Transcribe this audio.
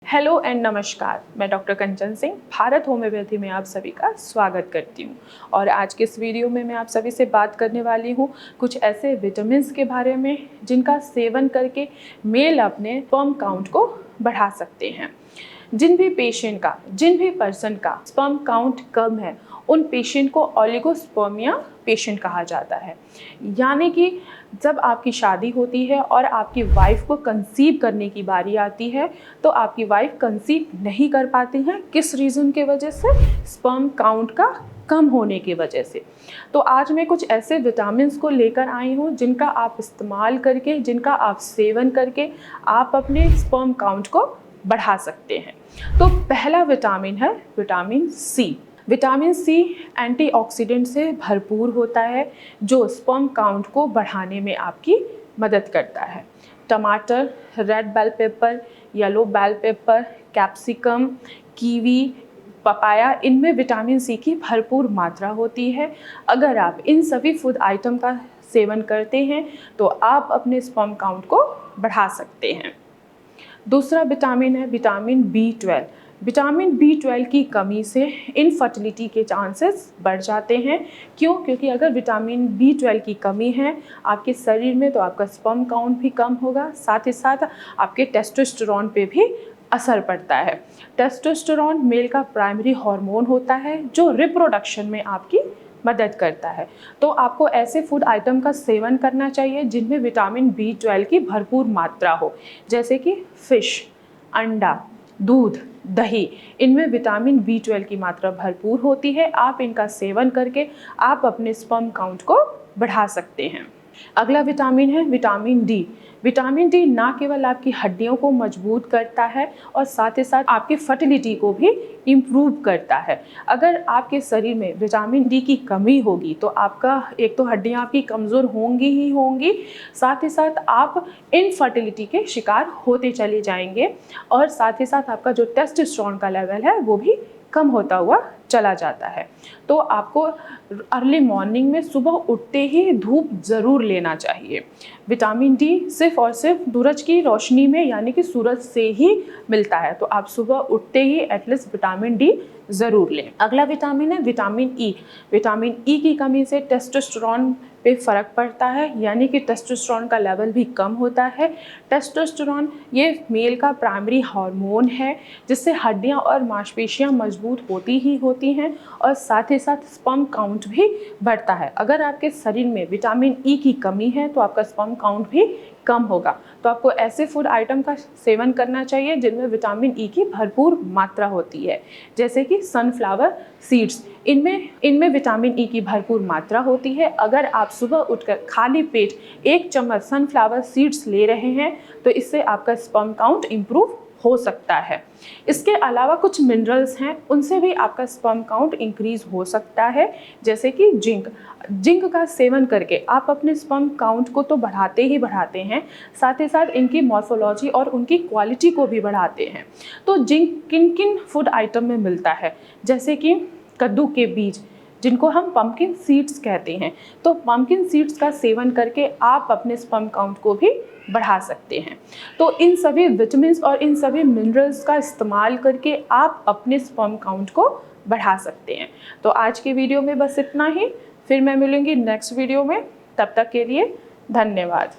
Hello and नमस्कार। मैं doctor कंचन Singh Bharat homeopathy में आप सभी का स्वागत करती हूँ। और आज के इस वीडियो में मैं आप सभी से बात करने वाली हूँ कुछ ऐसे विटामिन्स के बारे में जिनका सेवन करके मेल अपने स्पर्म काउंट को बढ़ा सकते हैं। जिन भी पर्सन का स्पर्म काउंट कम है उन पेशेंट को ओलिगोस्पर्मिया पेशेंट कहा जाता है। यानी कि जब आपकी शादी होती है और आपकी वाइफ को कंसीव करने की बारी आती है तो आपकी वाइफ कंसीव नहीं कर पाती हैं। किस रीज़न के वजह से? स्पर्म काउंट का कम होने की वजह से। तो आज मैं कुछ ऐसे विटामिन्स को लेकर आई हूँ जिनका आप इस्तेमाल करके, जिनका आप सेवन करके आप अपने स्पर्म काउंट को बढ़ा सकते हैं। तो पहला विटामिन है vitamin C. Vitamin C antioxidant से भरपूर होता है जो स्पर्म काउंट को बढ़ाने में आपकी मदद करता है। टमाटर, red bell pepper, yellow bell pepper, capsicum, kiwi, papaya, इनमें विटामिन सी की भरपूर मात्रा होती है। अगर आप इन सभी फूड आइटम का सेवन करते हैं तो आप अपने स्पर्म काउंट को बढ़ा सकते हैं। दूसरा विटामिन है विटामिन B12। विटामिन B12 की कमी से इनफर्टिलिटी के चांसेस बढ़ जाते हैं। क्यों? क्योंकि अगर विटामिन B12 की कमी है आपके शरीर में तो आपका स्पर्म काउंट भी कम होगा, साथ ही साथ आपके टेस्टोस्टेरोन पे भी असर पड़ता है। टेस्टोस्टेरोन मेल का प्राइमरी हार्मोन होता है जो रिप्रोडक्शन में आपकी मदद करता है। तो आपको ऐसे फूड आइटम का सेवन करना चाहिए जिनमें विटामिन B12 की भरपूर मात्रा हो, जैसे कि फिश, अंडा, दूध, दही, इनमें विटामिन B12 की मात्रा भरपूर होती है। आप इनका सेवन करके आप अपने स्पर्म काउंट को बढ़ा सकते हैं। अगला विटामिन है विटामिन डी। विटामिन डी ना केवल आपकी हड्डियों को मजबूत करता है और साथ ही साथ आपकी फर्टिलिटी को भी इम्प्रूव करता है। अगर आपके शरीर में विटामिन डी की कमी होगी तो आपका एक तो हड्डियां आपकी कमज़ोर होंगी ही होंगी, साथ ही साथ आप इनफर्टिलिटी के शिकार होते चले जाएंगे और साथ ही साथ आपका जो टेस्टोस्टेरोन का लेवल है वो भी कम होता हुआ चला जाता है। तो आपको अर्ली मॉर्निंग में सुबह उठते ही धूप ज़रूर लेना चाहिए। विटामिन डी सिर्फ और सिर्फ सूरज की रोशनी में यानी कि सूरज से ही मिलता है, तो आप सुबह उठते ही एटलीस्ट विटामिन डी ज़रूर लें। अगला विटामिन है विटामिन ई। विटामिन ई की कमी से टेस्टोस्टेरोन पे फ़र्क पड़ता है, यानी कि टेस्टोस्टेरोन का लेवल भी कम होता है। टेस्टोस्टेरोन ये मेल का प्राइमरी हार्मोन है जिससे हड्डियां और मांसपेशियां मजबूत होती ही होती हैं और साथ ही साथ स्पर्म काउंट भी बढ़ता है। अगर आपके शरीर में विटामिन ई की कमी है तो आपका स्पर्म काउंट भी कम होगा। तो आपको ऐसे फूड आइटम का सेवन करना चाहिए जिनमें विटामिन ई की भरपूर मात्रा होती है, जैसे कि सनफ्लावर सीड्स। इनमें विटामिन ई की भरपूर मात्रा होती है। अगर आप सुबह उठकर खाली पेट 1 चम्मच सनफ्लावर सीड्स ले रहे हैं तो इससे आपका स्पर्म काउंट इम्प्रूव हो सकता है। इसके अलावा कुछ मिनरल्स हैं, उनसे भी आपका स्पर्म काउंट इंक्रीज हो सकता है, जैसे कि जिंक का सेवन करके आप अपने स्पर्म काउंट को तो बढ़ाते ही बढ़ाते हैं, साथ ही साथ इनकी मॉर्फोलॉजी और उनकी क्वालिटी को भी बढ़ाते हैं। तो जिंक किन किन फूड आइटम में मिलता है? जैसे कि कद्दू के बीज जिनको हम पम्पकिन सीड्स कहते हैं, तो पम्पकिन सीड्स का सेवन करके आप अपने स्पर्म काउंट को भी बढ़ा सकते हैं। तो इन सभी विटामिन्स और इन सभी मिनरल्स का इस्तेमाल करके आप अपने स्पर्म काउंट को बढ़ा सकते हैं। तो आज के वीडियो में बस इतना ही, फिर मैं मिलूंगी नेक्स्ट वीडियो में। तब तक के लिए धन्यवाद।